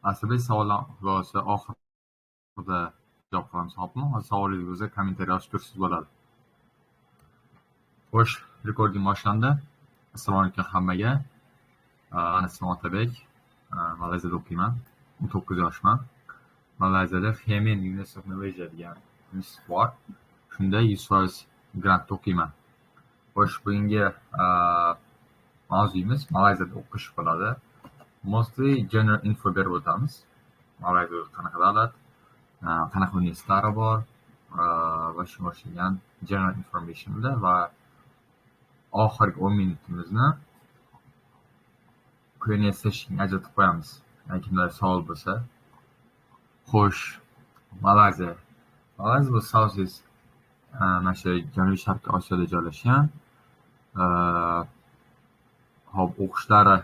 Aslida savollar xulosa oxirida javob qilamiz, xo'pmi? Savolingiz bo'lsa kommentariy yozib tursiz bo'ladi. Xo'sh, rekording boshlandi. Assalomu alaykum hammaga. Mani ismim Otabek. Malayziyada o'qiyman. 19 yoshman. Malayziyada Hemen University of Malaysia degan institut bor. Shunda 100% grantda o'qiyman. Xo'sh, bugungi mavzuyimiz Malayziyada o'qish bo'ladi. Mostly general info berib o'tamiz. Malayziyada qanaqa davlat, qanaqa universitetlari bor va shunga o'xshagan general informationda va oxirgi 10 minutimizni Q&A session ajratib qo'yamiz. Kimda savol bo'lsa. Xo'sh, Malayziya bu Southeast mana shu Janubiy Sharqiy Osiyoda joylashgan. Hop, o'qishlari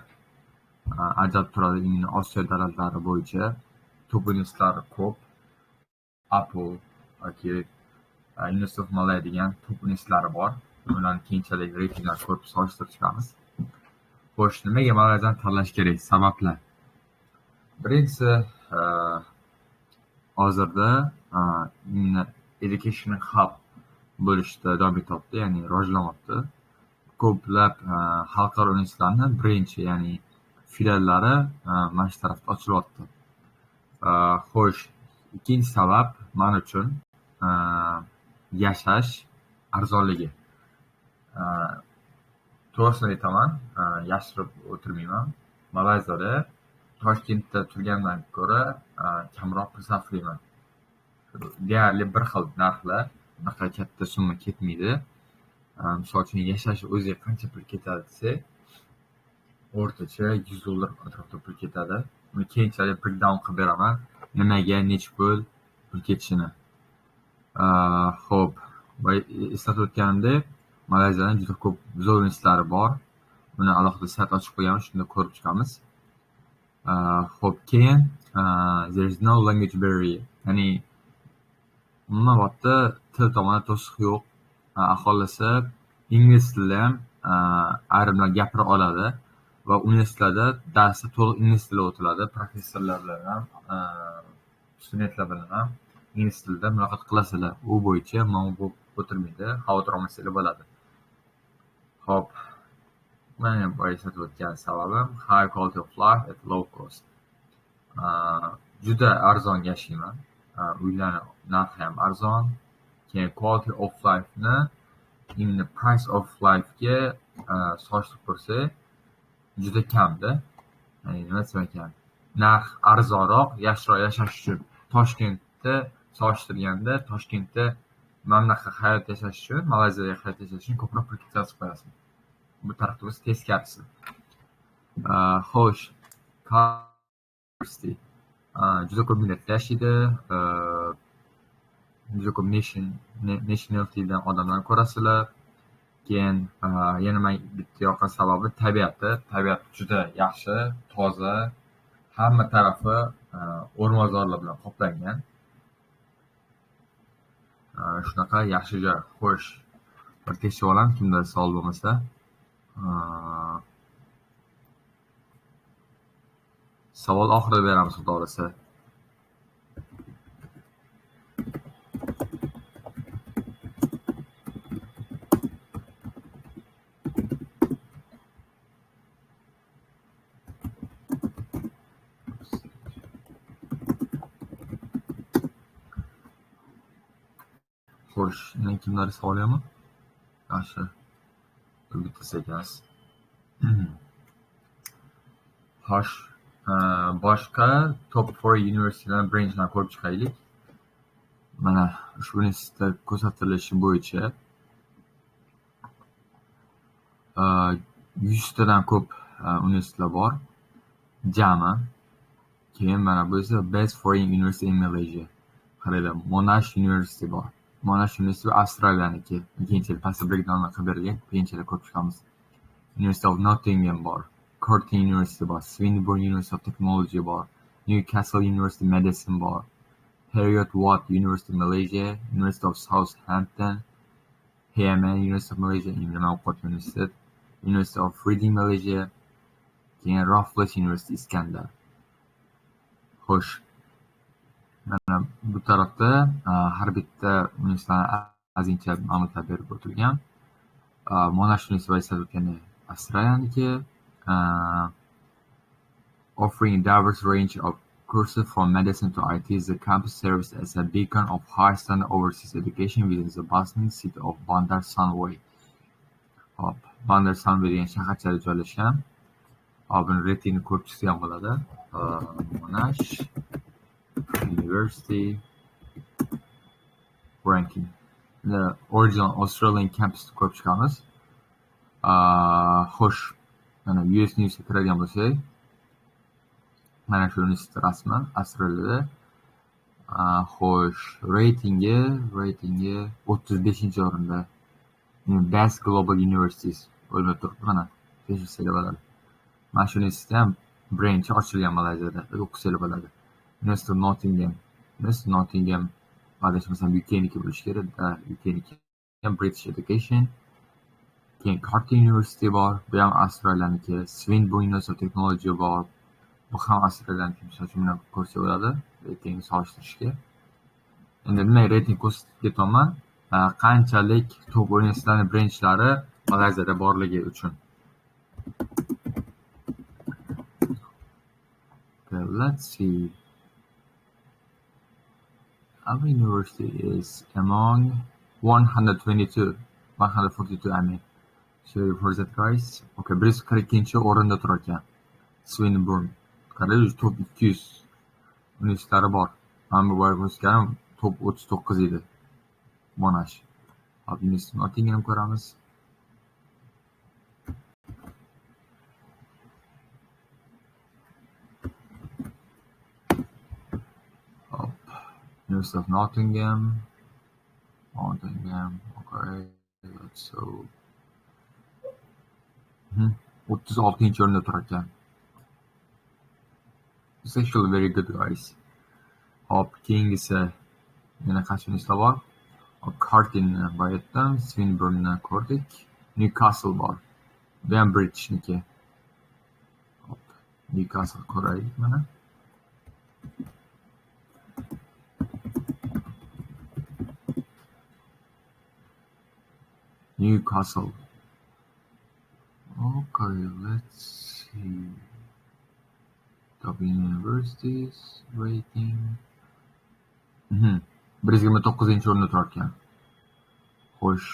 ajab turadi. Osiyo davlatlari bo'yicha top universitetlari ko'p. Apple yoki University of Malaya degan top universitetlari bor. Ularni keyinchalik reytinglar ko'rib solishtirib chiqamiz. Xo'sh, nimaga Malayziyani tanlash kerak? Sabablar. Birinchisi, hozirda education hub bo'lishda davom etyapti, ya'ni rivojlanmoqda. Ko'plab xalqaro universitetlarni birinchi, ya'ni filiallari mana shu tarafda ochilyapti. Xo'sh, ikkinchi sabab men uchun yashash arzonligi. To'g'risini aytaman, yashirib o'tirmayman. Malayziyada Toshkentda turgandan ko'ra kamroq pul sarflayman. Deyarli bir xil narxlar, unaqa katta summa ketmaydi. Misol uchun yashash o'ziga qancha pul ketadi desa, o'rtacha $100 atrofida pul ketadi. Uni keyinchalik breakdown qilib beraman, nimaga necha pul ketishini. Xo'p, eslatib o'tganimdek, Malayziyada juda ko'p zo'r universitetlari bor. Buni alohida sayt ochib qo'yganman, shunda ko'rib chiqamiz. Xo'p, keyin there is no language barrier. Ya'ni umuman vaqtda til tomoni to'siq yo'q. Aholisi ingliz tilida ham ayrimlar gapira oladi va universitetlarda darsda to'liq ingliz tilida o'tiladi. Professorlar bilan ham, studentlar bilan ham ingliz tilida muloqot qilasizlar. U bo'yicha muammo bo'lib o'tirmaydi, xavotir olmasanglar bo'ladi. Xo'p, men eslatib o'tgan sababim high quality of life at low cost. Juda arzon yashayman. Uylarni narxi ham arzon. Keyin quality of life ni price of life ga solishtirib ko'rsak juda kamda. Ya'ni nima desam ekan, narx arzonroq, yaxshiroq yashash uchun Toshkentda solishtirganda, Toshkentda mamlakat hayot yashash uchun, Malayziyada hayot yashash uchun ko'proq pul ketkazib qo'yasiz. Bu tarafda bo'lsa teskarisi. Xo'sh, university juda ko'p millatlar yashaydi. Juda ko'p nationalitydan odamlarni ko'rasizlar. Keyin yana men bitta yoqqan sababi tabiati. Tabiat juda yaxshi, toza, hamma tarafi o'rmonzorlar bilan qoplangan. Shunaqa yaxshi joy. Xo'sh, bir tekshirib olam, kimda savol bo'lmasa. Savol oxirida beramiz, xudo xolasa. Xo'sh, yana kimlar savol yo'qmi? Yaxshi. Bittasi ekansiz. Xo'sh, boshqa top 4 universitetlarni birinchidan ko'rib chiqaylik. Mana ushbu universitetda ko'rsatilishi bo'yicha 100 tadan ko'p universitetlar bor. Jami. Keyin mana bu esa Best Foreign University in Malaysia. Qaranglar, Monash University bor. Monash University Avstraliyaniki. Keyinchalik pastda breakdownlar qilib berilgan, keyinchalik ko'rib chiqamiz. University of Nottingham bor. Curtin University bor. Swinburne University of Technology bor. Newcastle University Medicine bor. Heriot Watt University Malaysia, University of Southampton, Hemen University of Malaysia, University of Reading Malaysia, keyin Raffles University Iskandar. Xo'sh, mana bu tarafda har bitta universitetlarni ozgincha ma'lumotlar berib o'tilgan. Monash universiteti o'tgani Avstriyaniki, offering a diverse range of courses from medicine to IT. The campus serves as a beacon of high-standard overseas education within the bustling city of Bandar Sunway. Hop, Bandar Sunway degan shaharchada joylashgan. Buni reytingni ko'rib chiqsa ham bo'ladi. Monash University ranking. The original Australian campus ko'rib chiqamiz. Xo'sh, mana US Newsga kiradigan bo'lsak, mana shu universitet rasman Avstraliyada. Xo'sh, reytingi 35-o'rinda. Best Global Universities bo'linib turibdi mana. Tekshirsak bo'ladi. Mana shu universitet ham birinchi ochilgan Malayziyada, o'qisak bo'ladi. University of Nottingham, adashmasam UK'niki bo'lishi kerak, UK'niki. British Education. Keyin Curtin University bor, bu ham Avstraliyaniki. Swinburne University of Technology bor. Bu ham Avstraliyaniki, misol uchun buni ko'rsak bo'ladi, reytingni solishtirishga. Endi nima reyting ko'rsatib ketaman? Qanchalik top universitetlarning birinchlari Malayziyada borligi uchun. Okay, let's see. Our university is among 142, I mean. Sorry for that, guys. Okay, 142-o'rinda turar ekan. Swinburne. Qarang, top 200 universitetlari bor. Mana bu ko'rsatganim top 39 edi. Monash. University of Nottingham ko'ramiz. University of Nottingham, okay, so 36-o'rinda turar ekan. It's actually very good, guys. Hop, keyingisi yana qancha universitet bor? Curtin bayotdan, Swinburne ko'rdik, Newcastle bor. Bu ham Britishniki. Hop, Newcastle ko'raylik mana. Newcastle. Okay, let's see. Top universities rating. 129-o'rinda turar ekan. Xo'sh,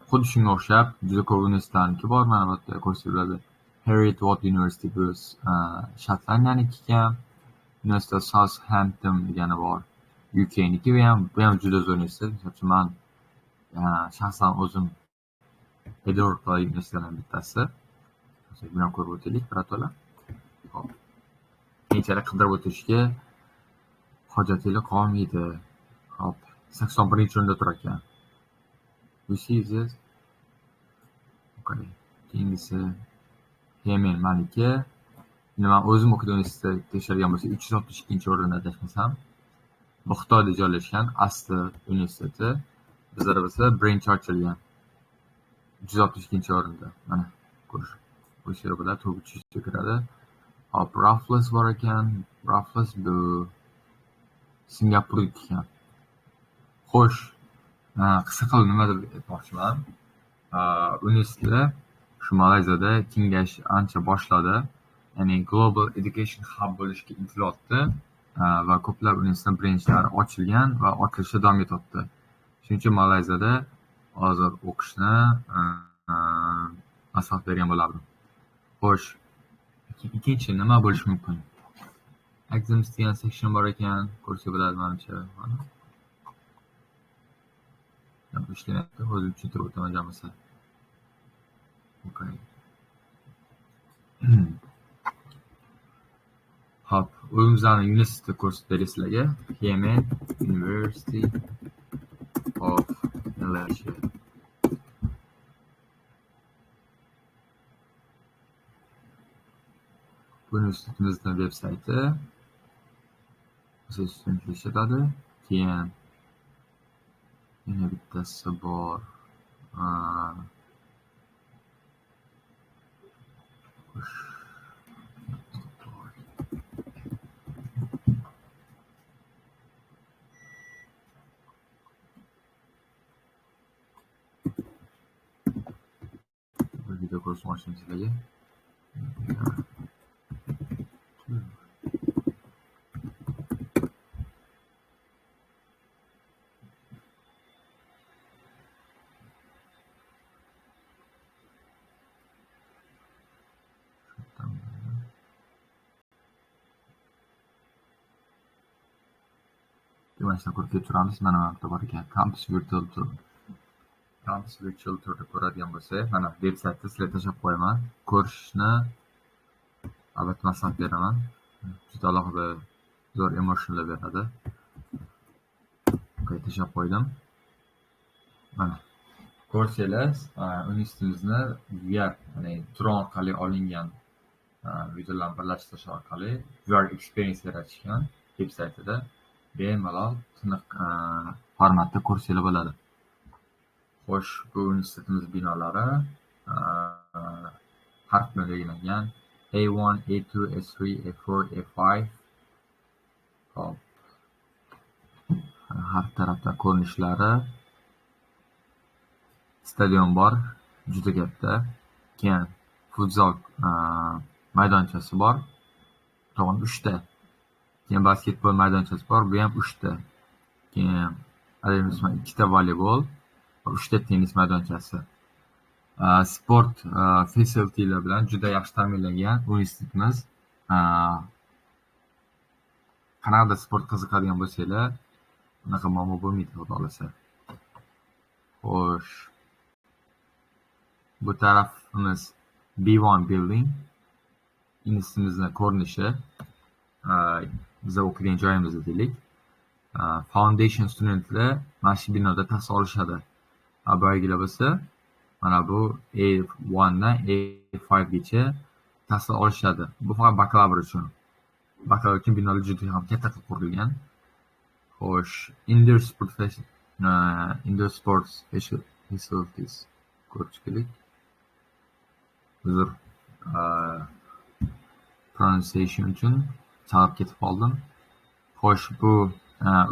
xuddi shunga o'xshab juda ko'p universitetlarniki bor, mana bu yerda ko'rsatiladi. Heriot University bu Shotlandiyaniki ekan. University of Southampton degani bor. UK'niki bu ham juda zo'r universitet. Misol uchun men shaxsan o'zim Edinburgh universitetlardan bittasi. Buni ham ko'rib o'taylik, birato'la. Hop. Keyinchalik qidirib o'tishga hojatingiz qolmaydi. Hop, 81-o'rinda turar ekan. You see this? Okay. Keyingisi Yemen maliki. Men o'zim o'qigan universitetda tekshirgan bo'lsa 362-o'rinda adashmasam. Bu Xitoyda joylashgan Asti universiteti. Bizlarda bo'lsa birinchi ochilgan. 162-o'rinda. Mana ko'rish. Bu yerda top 300 ga kiradi. Hop, Raffles bor ekan. Raffles bu Singapurga ekan. Xo'sh, qisqa qilib nimadir aytmoqchiman. Universitetlar shu Malayziyada kengash ancha boshladi. Ya'ni Global Education Hub bo'lishga intilyapti va ko'plab universitet branchlari ochilgan va ochilishda davom etyapti. Shuning uchun Malayziyada hozir o'qishni maslahat bergan bo'lardim. Xo'sh, ikkinchi nima bo'lishi mumkin? Exams degan section bor ekan, ko'rsa bo'ladi menimcha. Bu ishlayapti, o'zim tushuntirib o'taman jamisa. Okay. Hop, o'zimizning universitetni ko'rsatib beraman sizlarga. Yemen University of Malaysia. Bu universitetimizning veb-sayti. Siz ishlatadi. Keyin yana bittasi bor. ko'rsatmoqchiman sizlarga. Mana shuni ko'rib turamiz. Mana bu yerda bor ekan. Campus Virtual Tour. Campus Virtual Tour'ni ko'radigan bo'lsak, mana veb-saytda sizlarga tashlab qo'yaman. Ko'rishni albatta maslahat beraman. Juda alohida zo'r emotionlar beradi. Tashlab qo'ydim. Mana ko'rsanglar, universitetimizni VR, ya'ni dron orqali olingan videolarni birlashtirish orqali VR experience yaratishgan veb-saytida bemalol tiniq formatda ko'rsanglar bo'ladi. Xo'sh, bu universitetimiz binolari harf bilan belgilangan A1, A2, A3, A4, A5. Hop. Har tarafda ko'rinishlari. Stadion bor, juda katta. Keyin futzal maydonchasi bor. To'g'ri 3 ta. Keyin basketbol maydonchasi bor, bu ham 3 ta. Keyin 2 ta voleybol, 3 ta tennis maydonchasi. Sport facilitilar bilan juda yaxshi ta'minlangan universitetimiz. Qanaqadir sport qiziqadigan bo'lsanglar, unaqa muammo bo'lmaydi, xudo xolasa. Xo'sh. Bu tarafimiz B1 building. Institutimizning ko'rinishi. Biz o'qigan joyimizda deylik. Foundation studentlar mana shu binoda tahsil olishadi. Boyagilar bo'lsa, mana bu A1 dan A5 gacha tahsil olishadi. Bu faqat bakalavr uchun. Bakalavr uchun binolar juda ham katta qilib qurilgan. Xo'sh, indoor sports facilities ko'rishkilik. Uzr. Pronunciation uchun chalib ketib qoldim. Xo'sh, bu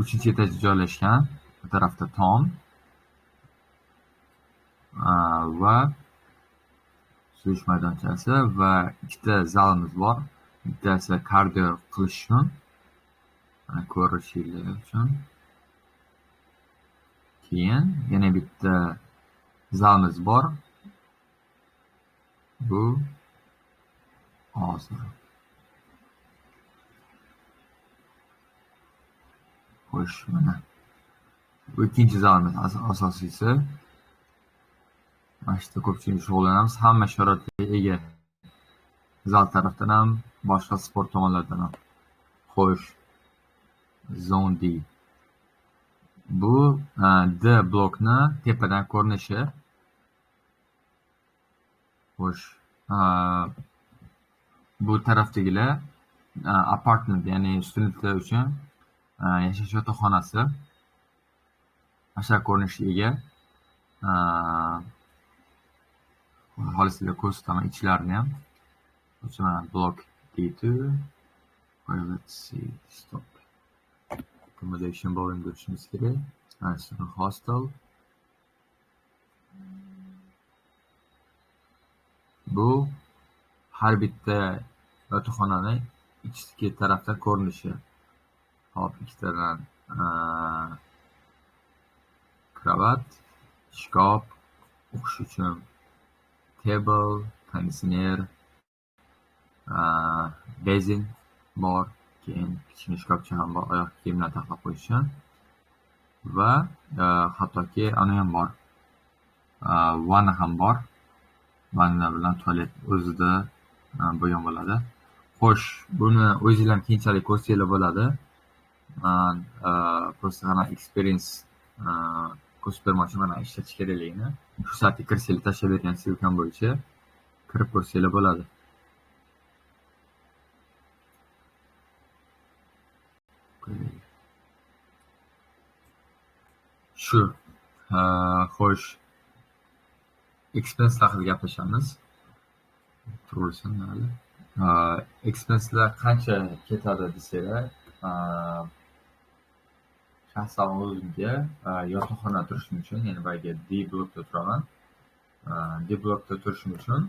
3-etajda joylashgan. Bu tarafda tom va suzish maydonchasi va 2 ta zalimiz bor. Bittasi kardio qilish uchun, ko'rishinglar uchun. Keyin yana bitta zalimiz bor. Bu hozir. Xo'sh, mana bu ikkinchi zalimiz asosiysi. Mana shu ko'pchilik shug'ullanamiz. Hamma sharoitga ega. Zal tarafdan ham, boshqa sport tomonlardan ham. Xo'sh, zone D. Bu D blokni tepadan ko'rinishi. Xo'sh, bu tarafdagilar apartment, ya'ni studentlar uchun yashash yotoqxonasi. Asha ko'rinishga ega. Hali sizlarga ko'rsataman ichlarini ham. Mana blok D2. Let's see, stop. Accommodation bowling görüşümüz kerak. Student hostel. Bu har bitta yotoqxonani ichki tarafda ko'rinishi. Hop, ikkitadan kravat, shkaf, o'qish uchun table, konditsioner, bezin bor, keyin kichkina shkafcha ham bor, oyoq kiyimlar taxlab qo'yish uchun va hattoki ana ham bor. Vanna ham bor. Vanna bilan tualet o'zida bo'lgan bo'ladi. Xo'sh, buni o'zingizlar ham keyinchalik ko'rsanglar bo'ladi. Men просто ana experience ko'rsatib bermoqchi, mana ishlatish kerakligini. Shu saytga kirsanglar, tashlab bergan silkam bo'yicha kirib ko'rsanglar bo'ladi. Shu. Xo'sh. Expense haqida gaplashamiz. To'g'risi, hali. Expenselar qancha ketadi desanglar, shaxsan o'zimga yotoqxona turishim uchun, ya'ni boyagi D blokda turaman. D-blokda turishim uchun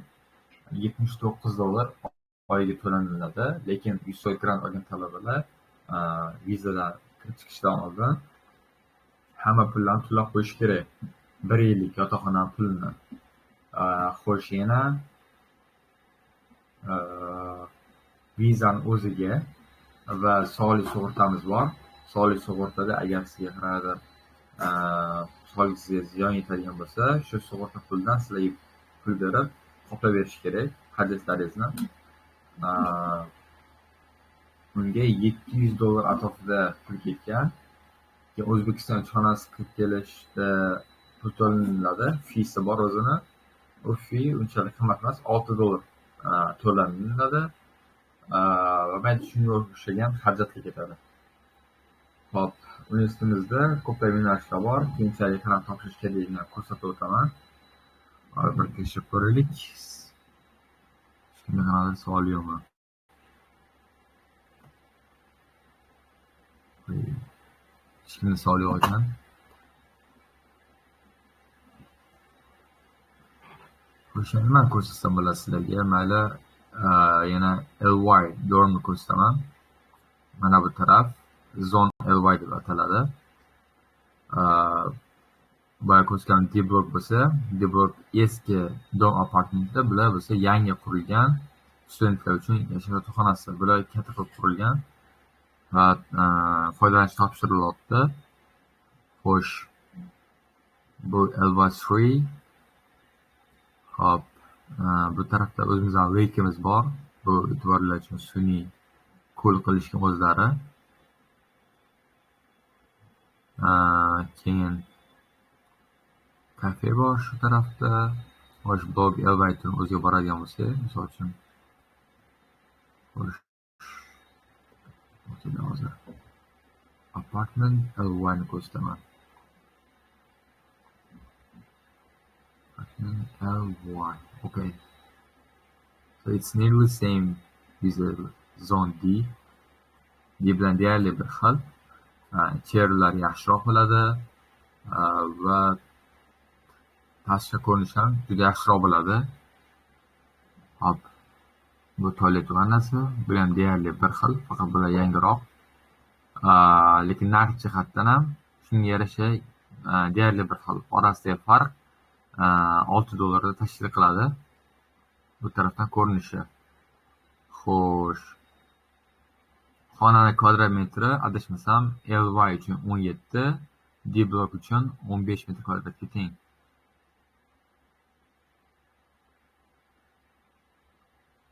$79 oyiga to'laniladi. Lekin USOY grant olgan talabalar vizadan kirib chiqishdan oldin hamma pullarni to'lab qo'yish kerak. 1 yillik yotoqxona pulini. Xo'sh, yana vizani o'ziga va soliq sug'urtamiz bor. Soliq sug'urtada agar sizga qanaqadir sizga ziyon yetadigan bo'lsa, shu sug'urta pulidan sizlarga pul berib qoplab berish kerak xarajatlaringizni. Unga $700 atrofida pul ketgan. O'zbekiston elchixonasi kirib kelishda pul to'laniladi, feesi bor o'zini. U fee unchalik qimmat emas, $6 to'laniladi va men shunga o'xshagan xarajatga ketadi. Hop, universitetimizda ko'plab yo'nalishlar bor. Keyinchalik qanaqa topshirish kerakligini ko'rsatib o'taman. Bir tekshirib ko'raylik. Hech kimda qanaqadir savol yo'qmi? Hech kimda savol yo'q ekan. O'sha nima ko'rsatsam bo'ladi sizlarga? Mayli, yana LY dormni ko'rsataman. Mana bu taraf zone LY deb ataladi. Boya ko'rsatgan D-blok bo'lsa, D-blok eski dorm apartamentda, bular bo'lsa yangi qurilgan studentlar uchun yashash yotoqxonasi. Bular katta qilib qurilgan va foydalanishga topshirilyapti. Xo'sh, bu LY3. Hop, bu tarafda o'zimizning leykimiz bor. Bu e'tiborlar uchun sun'iy ko'l qilishga o'zlari. Keyin kafe bor shu tarafda. Xo'sh, blog elevatorni o'ziga boradigan bo'lsak, misol uchun. Xo'sh, hozir apartment LY ni ko'rsataman. LY. Okay. So it's nearly same with the zone D. D bilan deyarli bir xil. Chairlar yaxshiroq bo'ladi va tashqi ko'rinish ham juda yaxshiroq bo'ladi. Hop. Bu toilet vannasi, bu ham deyarli bir xil, faqat bular yangiroq. Lekin narx jihatdan ham shunga yarasha deyarli bir xil. Orasidagi farq $6 tashkil qiladi. Bu tarafdan ko'rinishi. Xo'sh. Xonani kvadrat metri adashmasam LY uchun 17, D-blok uchun 15 metr kvadratga teng.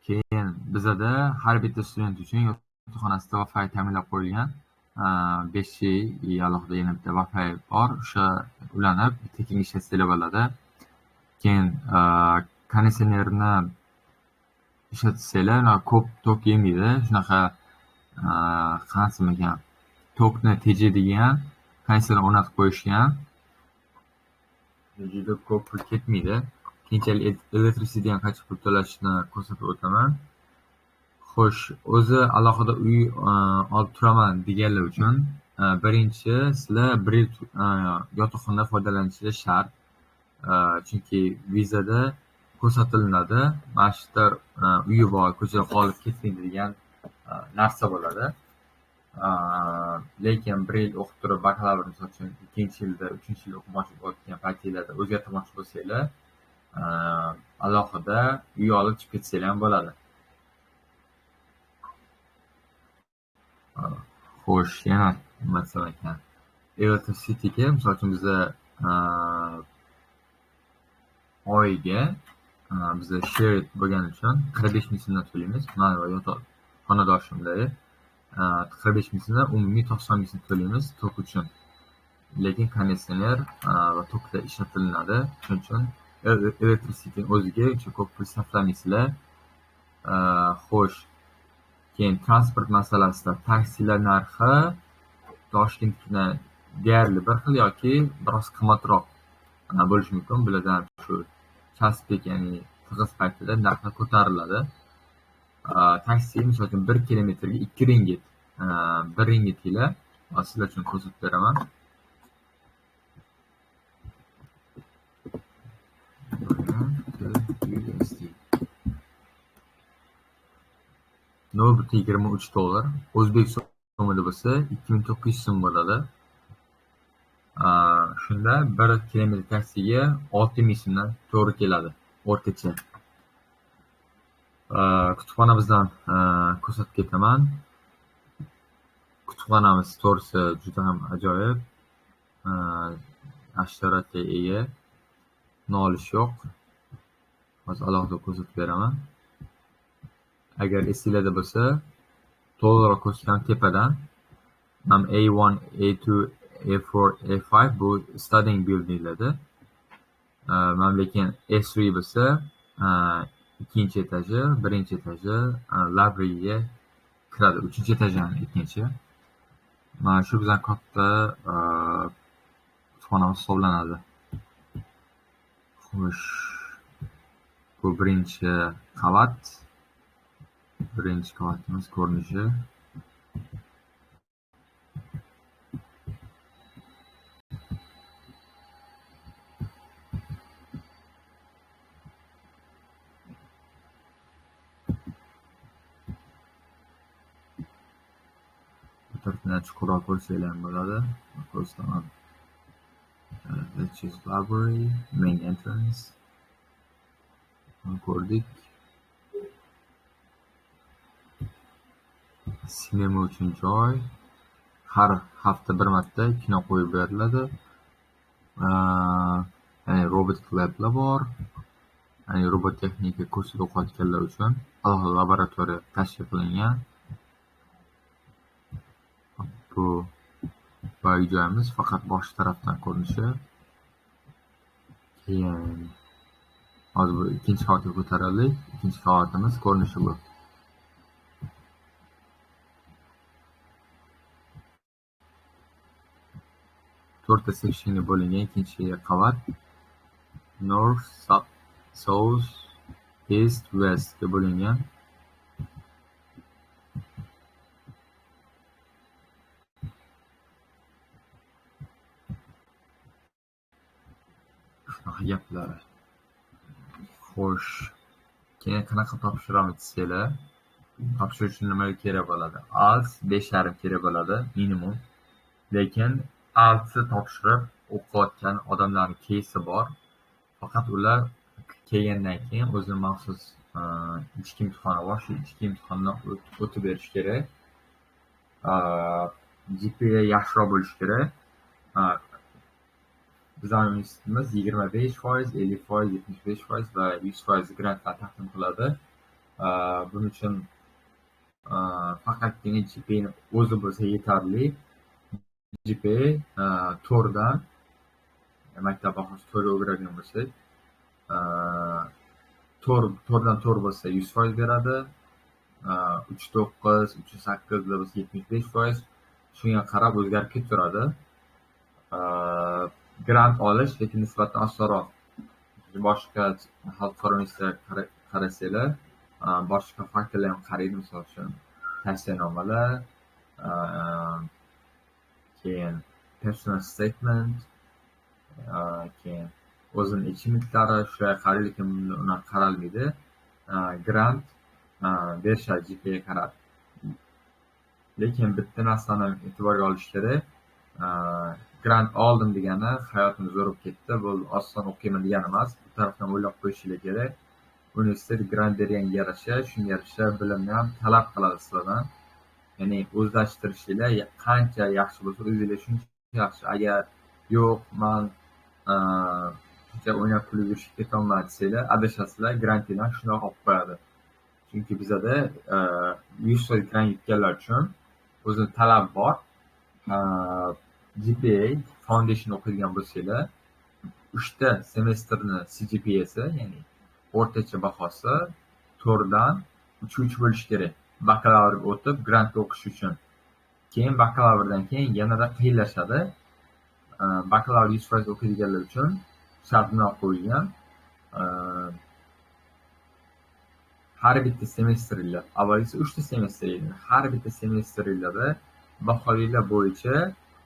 Keyin bizada har bitta student uchun yotoqxonasida Wi-Fi ta'minlab qo'yilgan. 5G alohida yana bitta Wi-Fi bor. O'sha ulanib tekin ishlatsanglar bo'ladi. Keyin konditsionerni ishlatsanglar ko'p tok yemaydi. Shunaqa qanaqasimi ekan? Tokni tejaydigan konditsioner o'rnatib qo'yishgan. Juda ko'p pul ketmaydi. Keyinchalik elektrisityga qancha pul to'lashni ko'rsatib o'taman. Xo'sh, o'zi alohida uy olib turaman deganlar uchun birinchi sizlar bir yil yotoqxonadan foydalanishingiz shart. Chunki vizada ko'rsatiladi, mana shu yerda uyi bor, ko'chada qolib ketmaydi degan narsa bo'ladi. Lekin bir yil o'qib turib, bakalavr misol uchun 2-yilda, 3-yil o'qimoqchi bo'lgan paytinglarda o'zgartirmoqchi bo'lsanglar, alohida uy olib chiqib ketsanglar ham bo'ladi. Xo'sh, yana nima desam ekan? Electricityga misol uchun biza oyiga biza shared bo'lgani uchun 45 ming so'mdan to'laymiz. Men va yotoq xonadoshimdagi 45 ming so'mdan umumiy 90 ming so'm to'laymiz tok uchun. Lekin konditsioner va tokda ishlatilinadi. Shuning uchun Electricity o'ziga uncha ko'p pul sarflamaysizlar. Xo'sh, keyin transport masalasida taksilar narxi Toshkentdan deyarli bir xil yoki biroz qimmatroq bo'lishi mumkin. Bulardan shu chasbek, ya'ni tig'iz paytida narxlar ko'tariladi. Taksi misol uchun 1 kilometrga 2 ringgit. 1 ringgit ila sizlar uchun ko'rsatib beraman. USD. $0.23. O'zbek so'mida bo'lsa 2900 so'm bo'ladi. Shunda 1 kilometr taksiga 6000 so'mdan to'g'ri keladi o'rtacha. Kutubxonamizdan ko'rsatib ketaman. Kutubxonamiz to'g'risi juda ham ajoyib. Hasharotga ega. Nolish yo'q. Hozir alohida ko'rsatib beraman. Agar esingizda bo'lsa, to'g'riroq ko'rsatgan tepadan A1, A2, A4, A5 bu studying buildinglarda. Lekin S3 bo'lsa, ikkinchi etaji, birinchi etaji libraryga kiradi. Uchinchi etajdan ikkinchi. Mana shu bizdan katta kutubxonamiz hisoblanadi. Xo'sh, bu birinchi qavat. Birinchi qavatimiz ko'rinishi. Bu tarafdan chuqurroq ko'rsanglar ham bo'ladi. Ko'rsaman. Let's choose library, main entrance. Ko'rdik. Sinema uchun joy. Har hafta bir marta kino qo'yib beriladi. Robotik lablar bor. Robot texnika kursida o'qiyotganlar uchun alohida laboratoriya tashkil qilingan. Bu boyagi joyimiz faqat bosh tarafdan ko'rinishi. Keyin hozir bu ikkinchi qavatga ko'tarildik. Ikkinchi qavatimiz ko'rinishi bu. To'rtta sectionga bo'lingan ikkinchi qavat. North, South, East, West ga bo'lingan. Shunaqa gaplar. Xo'sh, keyin qanaqa topshiramiz desanglar, topshirish uchun nima kerak bo'ladi? ALS 5.5 kerak bo'ladi minimum. Lekin ALSni topshirib o'qiyotgan odamlarning keysi bor. Faqat ular kelgandan keyin o'zining maxsus ichki imtihoni bor. Shu ichki imtihondan o'tib berish kerak. GPA yaxshiroq bo'lishi kerak. Bizning universitetimiz 25%, 50%, 75% va 100% grantlar taqdim qiladi. Buning uchun faqatgina GPA o'zi bo'lsa yetarli. GPA 4dan maktab bahosi 4 o'girgan bo'lsak, 4dan 4 bo'lsa 100% beradi. 3.9, 3.8 bo'lsa 75%. Shunga qarab o'zgarib ketaveradi. Grant olish lekin nisbatan osonroq. Boshqa xalqaro universitetlarga qarasanglar, boshqa faktorlar ham qaraydi, misol uchun tavsiyanomalar, keyin personal statement, keyin o'zining achievementlari shularga qaraydi, lekin ular qaralmaydi. Grant berishadi GPA qarab. Lekin bitta narsani e'tiborga olish kerak. Grant oldim degani hayotim zo'r bo'lib ketdi, bu oson o'qiyman degani emas. Bu tarafdan o'ylab qo'yishingiz kerak. Universitet grant berganga yarasha, shunga yarasha bilimni ham talab qiladi sizlardan. Ya'ni o'zlashtirishinglar qancha yaxshi bo'lsa, o'zingizga shuncha yaxshi. Agar yo'q, men shuncha o'ynab kulib yurishga ketolmadim desanglar, adashasizlar, grantinglar shunaqa olib qo'yadi. Chunki bizada 100% grant yutganlar uchun o'zining talabi bor. GPA Foundation o'qiydigan bo'lsanglar, 3 ta semestrni CGPA'si, ya'ni o'rtacha bahosi 4dan 3 bo'lishi kerak. Bakalavr o'tib, grantga o'qish uchun. Keyin bakalavrdan keyin yanada qiyinlashadi. Bakalavr 100% o'qiydiganlar uchun shartnoma qo'yilgan. Har bitta semestringlar, avvalgisi 3 ta semestr edi. Har bitta semestringlarda baholanglar bo'yicha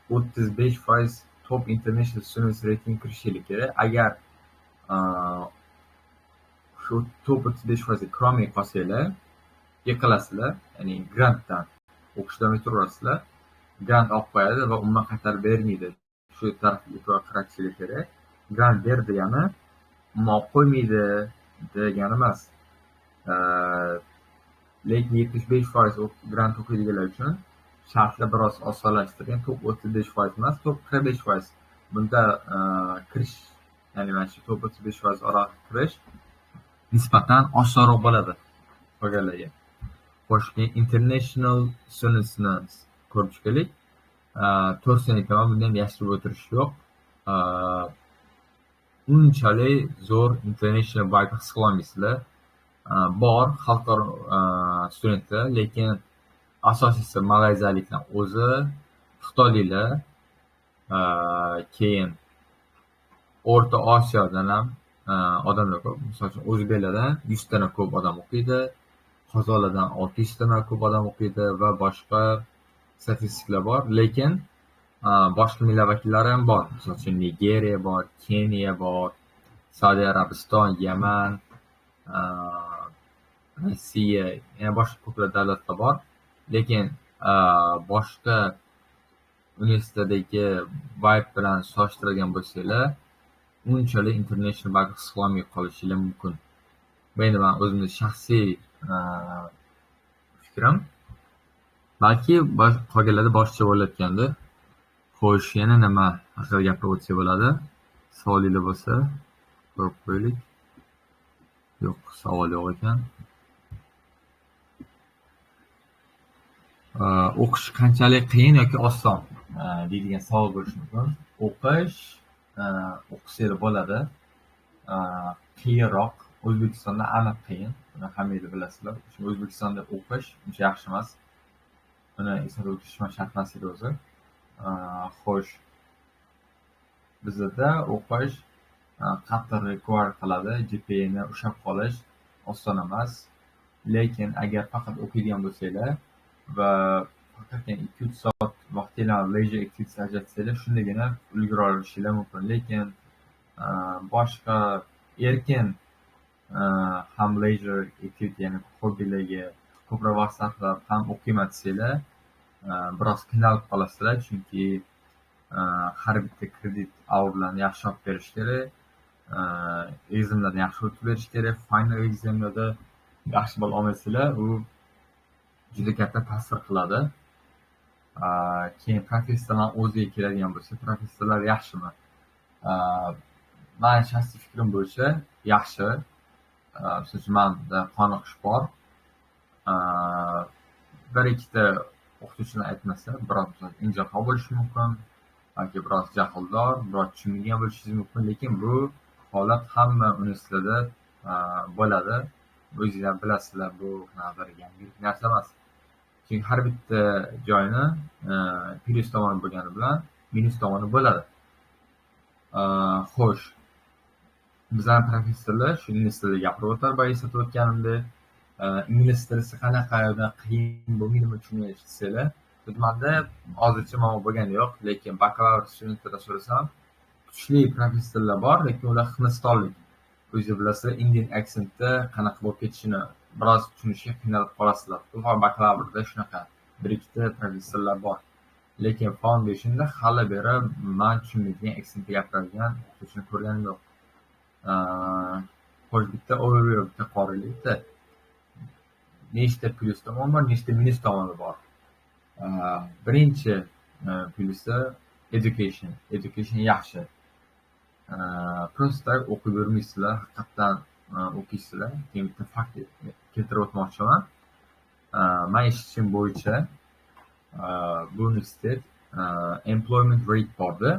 35% top international students rating kirishingiz kerak. Agar shu 35% kirolmay qolsanglar, yiqilasizlar, ya'ni grantdan o'qishdan o'tiraverasizlar. Grant olib qo'yadi va umuman qaytarib bermaydi. Shu tarafga e'tibor qaratishlik kerak. Grant ber degani umuman olib qo'ymaydi degani emas. Lekin 75% grant o'qiydiganlar uchun shartlar biroz osonlashtirilgan. 35% emas, 45%. Bunda kirish, ya'ni mana shu 35% oraliq kirish nisbatan osonroq bo'ladi qolganlarga. Xo'sh, international studentsni ko'rib chiqaylik. 4 sena tamom, bunda ham yashirib o'tirish yo'q. Unchalik zo'r international vibe his qilolmaysizlar. Bor xalqaro studentlar, lekin asosiysi malayziyaliklar o'zi, xitoyliklar, keyin O'rta Osiyodan ham odamlar ko'p. Misol uchun o'zbeklardan 100 tadan ko'p odam o'qiydi, qozoqlardan 600 tadan ko'p odam o'qiydi va boshqa statistikalar bor. Lekin boshqa millat vakillari ham bor. Misol uchun Nigeriya bor, Keniya bor, Saudiya Arabiston, Yaman, Rossiya, yana boshqa ko'plab davlatlar bor. Lekin boshqa universitetdagi vibe bilan solishtiradigan bo'lsanglar, unchalik international vibe his qilolmay qolishingiz mumkin. Bu endi men o'zimning shaxsiy fikrim. Balki qolganlarda boshqa bo'layotgandir. Xo'sh, yana nima haqida gapirib o'tsak bo'ladi? Savolinglar bo'lsa, ko'rib qo'yaylik. Yo'q, savol yo'q ekan. O'qish qanchalik qiyin yoki oson deydigan savol bo'lishi mumkin. O'qisanglar bo'ladi. Qiyinroq. O'zbekistonda aniq qiyin. Buni hammangiz bilasizlar. O'zbekistonda o'qish uncha yaxshi emas. Buni eslatib o'tish shart emas edi o'zi. Xo'sh, bizda o'qish qattiq require qiladi. GPA'ni ushlab qolish oson emas. Lekin agar faqat o'qiydigan bo'lsanglar va faqat 2-3 soat vaqtinglarni leisure activity ajratsanglar, shundagina ulgura olishingiz mumkin. Lekin boshqa erkin ham leisure activity, ya'ni hobbilarga ko'proq vaqt sarflab ham o'qiyman desanglar, biroz qiynalib qolasizlar, chunki har bitta kredit hourlarni yaxshi olib berish kerak, examlarni yaxshi o'tib berish kerak. Final examlarda yaxshi ball olmasanglar, u juda katta ta'sir qiladi. Keyin professorlar o'ziga keladigan bo'lsa, professorlar yaxshimi? Men shaxsiy fikrim bo'yicha yaxshi. Misol uchun menda qoniqish bor. Bir ikkita o'qituvchilar aytmasa, biroz injiqo bo'lishi mumkin, yoki biroz jahldor, biroz tushunmagan bo'lishingiz mumkin, lekin bu holat hamma universitetda bo'ladi. O'zingizlar bilasizlar, bu qanaqadir yangilik narsa emas. Chunki har bitta joyni plyus tomoni bo'lgani bilan minus tomoni bo'ladi. Xo'sh, bizning professorlar shu ingliz tilida gapirib o'tar, boya eslatib o'tganimdek, ingliz tili qanaqa qiyin bo'lmaydimi tushunish desanglar, menda hozircha mana bo'lgani yo'q, lekin bakalavr studentlardan so'rasam, kuchli professorlar bor, lekin ular hindistonlik. O'zingiz bilasizlar, Indian accentda qanaqa bo'lib ketishini biroz tushunishga qiynalib qolasizlar. Bu bakalavrda shunaqa bir ikkita professorlar bor. Lekin foundationda hali beri men tushunmaydigan accentda gapiradigan o'qituvchini ko'rganim yo'q. Xo'sh, bitta overview bitta qoraylikda nechta plyus tomon bor, nechta minus tomoni bor. Birinchi plyusi education. Education yaxshi. Prosta o'qib yurmaysizlar, haqiqatdan o'qiysizlar. Keyin bitta fakt keltirib o'tmoqchiman. Men eshitishim bo'yicha bu universitet employment rate bordi.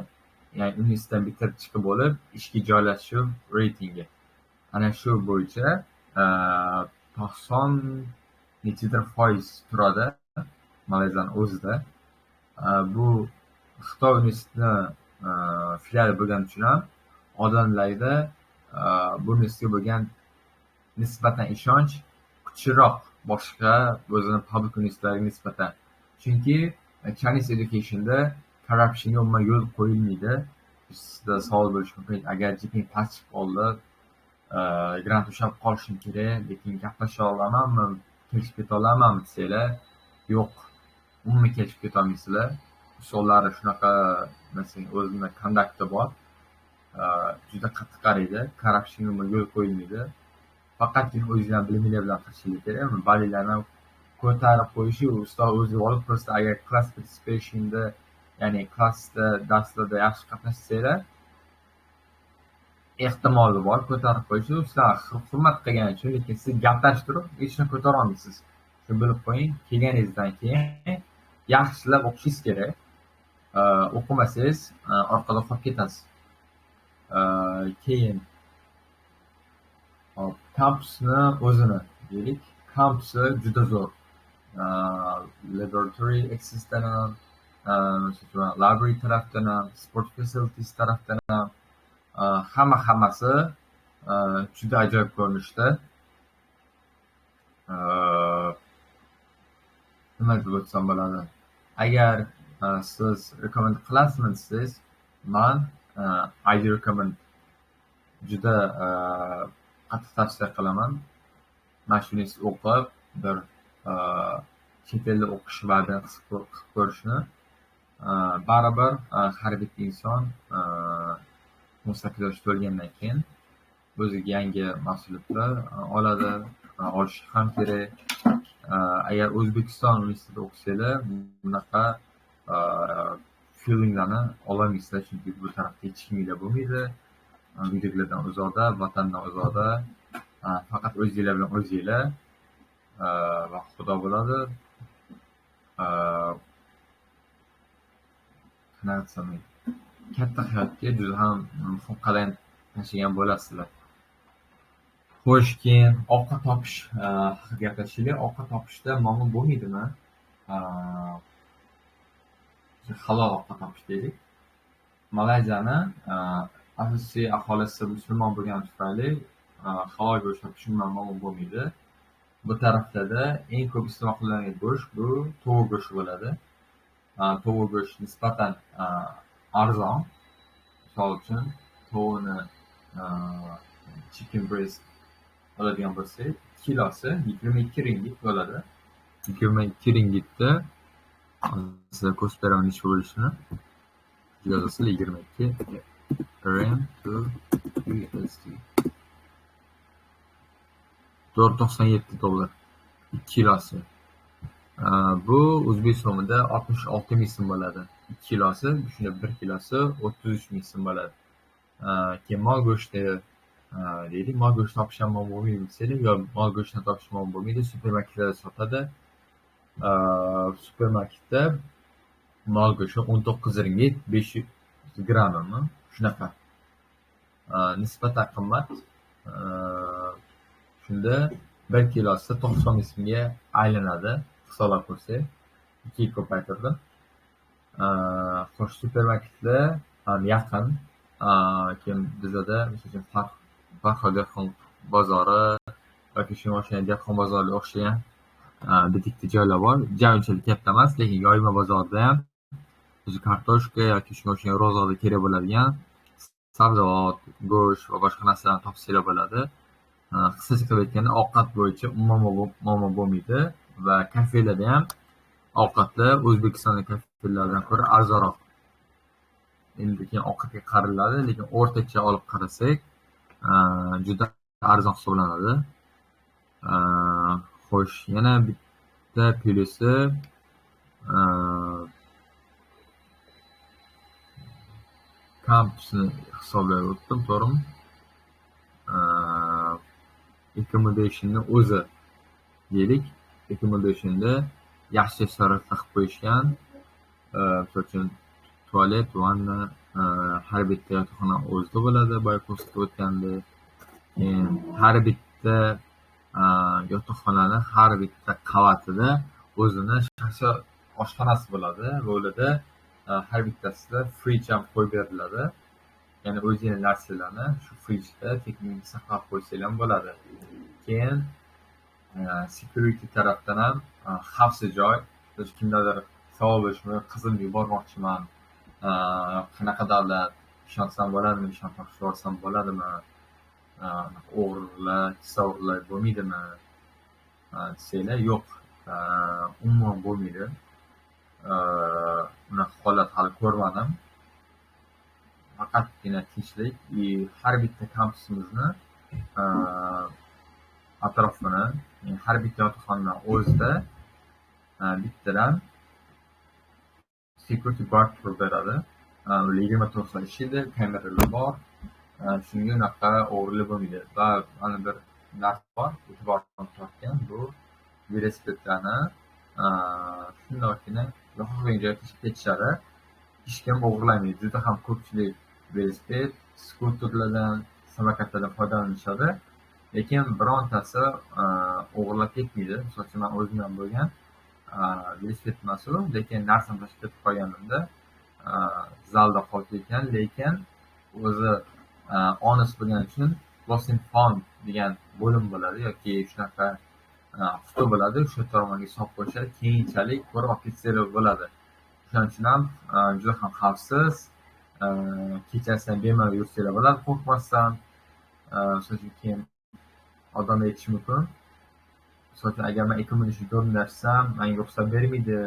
Ya'ni universitetdan bitirib chiqib bo'lib ishga joylashuv reytingi. Ana shu bo'yicha 90 nechidir foiz turadi Malayziyaning o'zida. Bu Xitoy universitetining filiali bo'lgani uchun ham odamlarda bu universitetga bo'lgan nisbatan ishonch kuchliroq boshqa o'zini public universitetlarga nisbatan. Chunki Chinese educationda corruptionga umuman yo'l qo'yilmaydi. Sizda savol bo'lishi mumkin, agar GPA past chiqib qoldi, grant ushlab qolishim kerak, lekin gaplasha olamanmi, kelishib keta olamanmi desanglar, yo'q, umuman kelishib ketolmaysizlar. Ustollari shunaqa, masalan, o'zini kondakti bor. Juda qattiq qaraydi, corruptionga yo'l qo'yilmaydi. Faqatgina o'zinglar biliminglar bilan qilishinglar kerak. Ballinglarni ko'tarib qo'yishi ustoz o'zi olib, просто agar class participationda, ya'ni klassda, darslarda yaxshi qatnashsanglar, ehtimoli bor ko'tarib qo'yishi. Sizlar hurmat qilgani uchun, lekin siz gaplashtirib hech narsa ko'tara olmaysiz. Shuni bilib qo'ying. Kelganingizdan keyin yaxshilab o'qishingiz kerak. O'qimasangiz orqada qolib ketasiz. Keyin kampusni o'zini deylik. Kampusi juda zo'r. Laboratory accessdan ham, library tarafdan ham, sport facilities tarafdan ham hammasi juda ajoyib ko'rinishda. Nima deb o'tsam bo'ladi? Agar siz recommend qilasizmi desangiz, men highly recommend, juda qattiq tavsiya qilaman. Mana shuni o'qib, bir chet elda o'qish va'da qilib ko'rishni. Baribir har bitta inson 18 yosh to'lgandan keyin o'ziga yangi mas'uliyatlar oladi, olishi ham kerak. Agar O'zbekiston universitetida o'qisanglar, bunaqa feelinglarni ololmaysizlar, chunki bu tarafda hech kiminglar bo'lmaydi. Uydagilardan uzoqda, vatandan uzoqda, faqat o'zinglar bilan o'zinglar va Xudo bo'ladi. Qanaqa desam, katta hayotga juda ham muhim qadam tashlagan bo'lasizlar. Xo'sh, keyin ovqat topish haqida gaplashaylik. Ovqat topishda muammo bo'lmaydimi? Halol ovqat topish deylik. Malayziyani asosiy aholisi musulmon bo'lgani tufayli halol go'sht topish muammo bo'lmaydi. Bu taraflarda eng ko'p iste'mol qilinadigan go'sht bu tovuq go'shti bo'ladi. Tovuq go'shti nisbatan arzon. Misol uchun, tovuqni chicken breast oladigan bo'lsak, kilosi 22 ringgit bo'ladi. 22 ringgitda sizlar ko'rsatib beraman necha bo'lishini. Yozasizlar 22 rand to USD. $497 kilosi. Bu o'zbek so'mida 66 ming so'm bo'ladi. 2 kilosi, shunda 1 kilosi 33 ming so'm bo'ladi. Keyin mol go'shti deylik. Mol go'shti topish ham muammo bo'lmaydi desanglar, yo mol go'shtini topish muammo bo'lmaydi. Supermarketlarda sotadi. Supermarketda mol go'shti 19 ringgit 500 grammmi? Shunaqa. Nisbatan qimmat. Shunda 1 kilosi 90 ming so'mga aylanadi. Hisoblab ko'rsak, 2 ko'paytirdi. Xo'sh, supermarketlar yaqin. Keyin bizda, masalan, Farhod dehqon bozori yoki shunga o'xshagan dehqon bozoriga o'xshagan bitta joylar bor. Unchalik katta emas, lekin yoyma bozorda ham o'zi kartoshka yoki shunga o'xshagan rozg'orda kerak bo'ladigan sabzavot, go'sht va boshqa narsalarni topsanglar bo'ladi. Qisqacha qilib aytganda, ovqat bo'yicha muammo bo'lmaydi va kafelarda ham ovqatlar O'zbekistonning kafellaridan ko'ra arzonroq. Endi keyin ovqatga qariladi, lekin o'rtacha olib qarasak, juda arzon hisoblanadi. Xo'sh, yana bitta plyusi kampusni hisoblab o'tdim, to'g'rimi? Accommodationni o'zi deylik. Accommodationda yaxshi sharoitlar qilib qo'yishgan. Misol uchun tualet, vanna har bitta yotoqxona o'zida bo'ladi, boya ko'rsatib o'tgandek. Har bitta yotoqxonani har bitta qavatida o'zini shaxsiy oshxonasi bo'ladi. Bo'ladi. Har bittasida fridge ham qo'yib beriladi. Ya'ni o'zingiz narsalarni shu fridjda tekin saqlab qo'ysanglar ham bo'ladi. Keyin security tarafdan ham xavfsiz joy. Biz kimdadir savol bo'lishmi, qizimni yubormoqchiman, qanaqa davlat, ishonsam bo'ladimi, ishonib topshirib yuborsam bo'ladimi, o'g'rilar, tasavvurlar bo'lmaydimi desanglar, yo'q, umuman bo'lmaydi. Unaqa holat hali ko'rmadim. Faqatgina tinchlik. Har bitta kampusimizni atrofini, har bitta yotoqxona o'zida bittadan security guard turib beradi. 24 soat ishlaydi, kameralar bor. Shunga unaqa o'g'irlik bo'lmaydi. Va mana bir narsa bor, e'tiborimni tortgan, bu velosipedlarni shundoqqina yoqilgan joyga tashlab ketishadi. Hech kim o'g'irlamaydi. Juda ham ko'pchilik velosiped, skuterlardan, samokatlardan foydalanishadi. Lekin birontasi o'g'irlab ketmaydi. Misol uchun, men o'zimdan bo'lgan velosiped emas u, lekin narsani tashlab ketib qolganimda zalda qolib ketgan, lekin o'zi honest bo'lgani uchun lost and found degan bo'lim bo'ladi yoki shunaqa quti bo'ladi. O'sha tomonga solib qo'yishadi. Keyinchalik ko'rib olib ketsanglar bo'ladi. Shuning uchun ham juda ham xavfsiz. Kechasi ham bemalol yursanglar bo'ladi, qo'rqmasdan. Misol uchun keyin odamlar aytishi mumkin. Misol uchun, agar men ekonomishni o'rnashsam, menga ruxsat bermaydi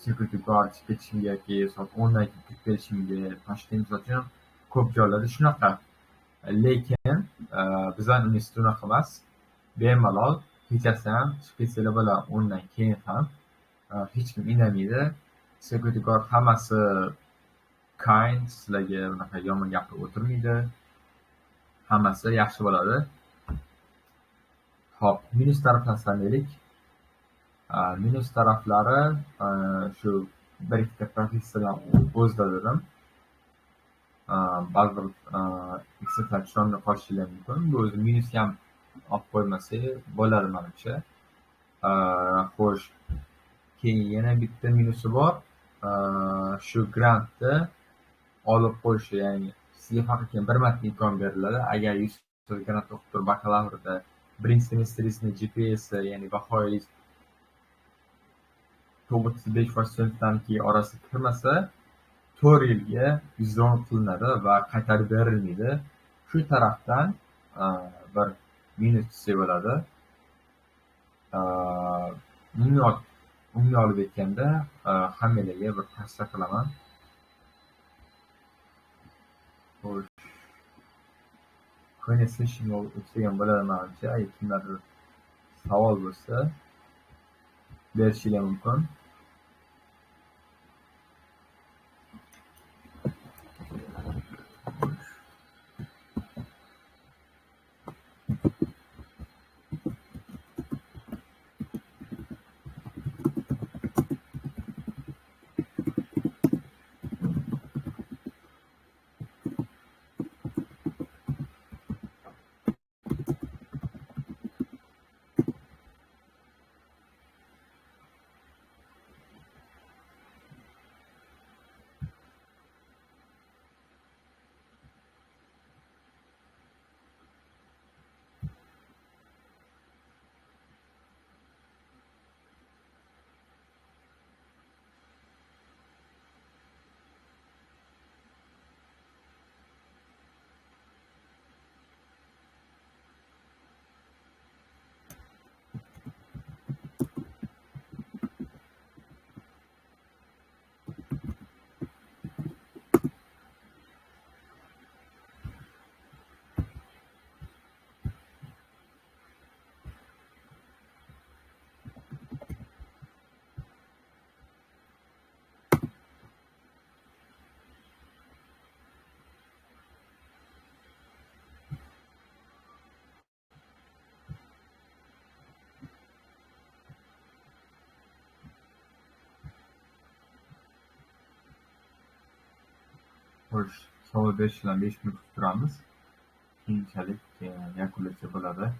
security guard ketishimga yoki soat 10dan keyin kirib kelishimga. Toshkent misol uchun ko'p joylarda shunaqa. Lekin bizning universitet unaqa emas. Bemalol kechasi ham chiqib ketsanglar bo'ladi, 10dan keyin ham hech kim indamaydi. Security guard hammasi kind, sizlarga unaqa yomon gapirib o'tirmaydi. Hammasi yaxshi bo'ladi. Xo'p, minus taraflaridan deylik. Minus taraflari shu bir ikkita professorlar o'zida dedim. Ba'zi bir ekspertlar tushunmay qolishlari mumkin. Bu o'zi minusga ham olib qo'ymasak bo'ladi menimcha. Xo'sh, keyin yana bitta minusi bor. Shu grantni olib qo'yish, ya'ni sizga faqat bir marta imkon beriladi. Agar 100% grant o'qib turib bakalavrda birinchi semestringizni GPA'si, ya'ni bahoyingiz 95%dan orasiga kirmasa, 4 yilga vizdon qilinadi va qaytarib berilmaydi. Shu tarafdan bir minus desa bo'ladi. Umumiy olib aytganda, hammalarga bir tavsiya qilaman. Conversation o'tgan bo'ladi menimcha. Agar kimlardir savol bo'lsa berishingiz mumkin. Xo'sh, savol berish bilan 5 minut kutib turamiz. Keyinchalik yakunlasa bo'ladi.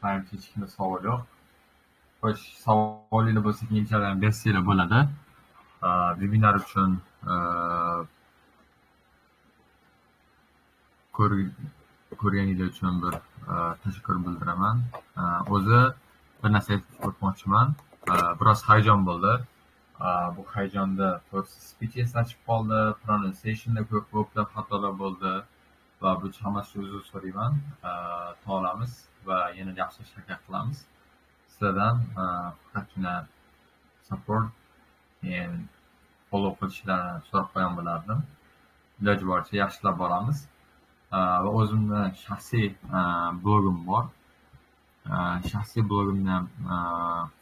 Menimcha hech kimda savol yo'q. Xo'sh, savolinglar bo'lsa keyinchalik bersanglar bo'ladi. Webinar uchun ko'rganingiz uchun bir tashakkur bildiraman. O'zi bir narsa aytib o'tmoqchiman. Biroz hayajon bo'ldi. Bu hayajonda to'g'risi speech eslashib qoldi, pronunciationda ko'plab xatolar bo'ldi va bu hammasiga uzr so'rayman. To'g'rilamiz va yana yaxshilashga harakat qilamiz. Sizlardan faqatgina support and follow qilishlarini so'rab qo'ygan bo'lardim. Iloji boricha yaxshilab boramiz. Va o'zimni shaxsiy blogim bor. Shaxsiy blogimni ham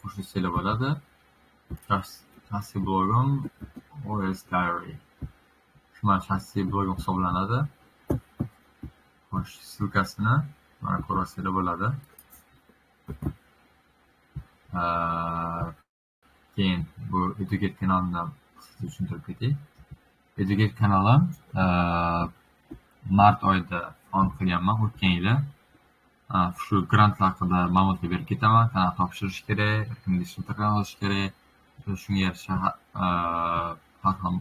qo'shilsanglar bo'ladi. Shaxsiy blogim OS Diary. Shu meni shaxsiy blogim hisoblanadi. Xo'sh, silkasini mana ko'rsanglar bo'ladi. Keyin bu Educate kanalini sizga tushuntirib ketay. Educate kanalim mart oyida found qilganman o'tgan yili. Shu grantlar haqida ma'lumotlar berib ketaman. Qanaqa topshirish kerak, recommendation qilish kerak. Shunga yarasha har xil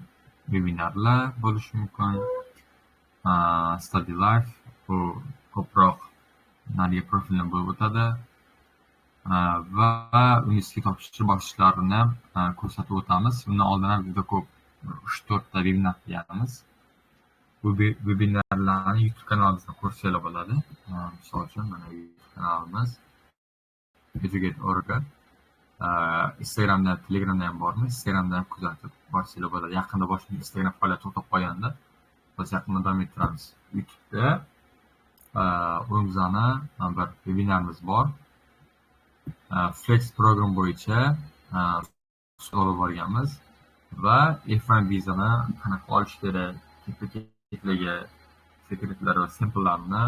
webinarlar bo'lishi mumkin. Study Life bu ko'proq narigi profildan bo'lib o'tadi. Va universitet topshirish bosqichlarini ko'rsatib o'tamiz. Undan oldin ham juda ko'p 3-4 ta webinar qilganmiz. Bu webinarlarni YouTube kanalimizda ko'rsanglar bo'ladi. Misol uchun mana YouTube kanalimiz educate.org. Instagramda, Telegramda ham bormi? Instagramda ham kuzatib borsanglar bo'ladi. Yaqinda boshqa Instagram faoliyati to'xtab qolganda biz yaqinda davom ettiramiz. YouTube'da o'zimizni bir webinarimiz bor. Flex program bo'yicha olib borganmiz va F1 vizani qanaqa olish kerak, kepligi, sekretlari va simplarini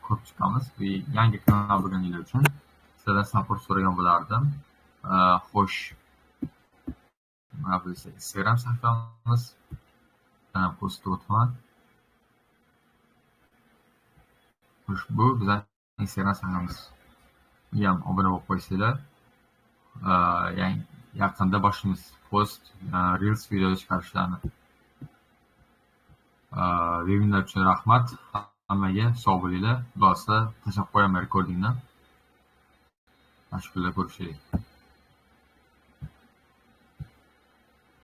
ko'rib chiqamiz. Bu yangi kanal bo'lganinglar uchun sizlardan support so'ragan bo'lardim. Xo'sh, mana bu esa Instagram sahifamiz. Ko'rsatib o'taman. Xo'sh, bu bizning Instagram sahifamiz. Ham obuna bo'lib qo'ysanglar, yaqinda boshlaymiz post, reels video chiqarishlarni. Webinar uchun rahmat. Hammaga sog' bo'linglar. Xudo asla tashlab qo'yaman rekordingni. Tashakkurlar, ko'rishaylik.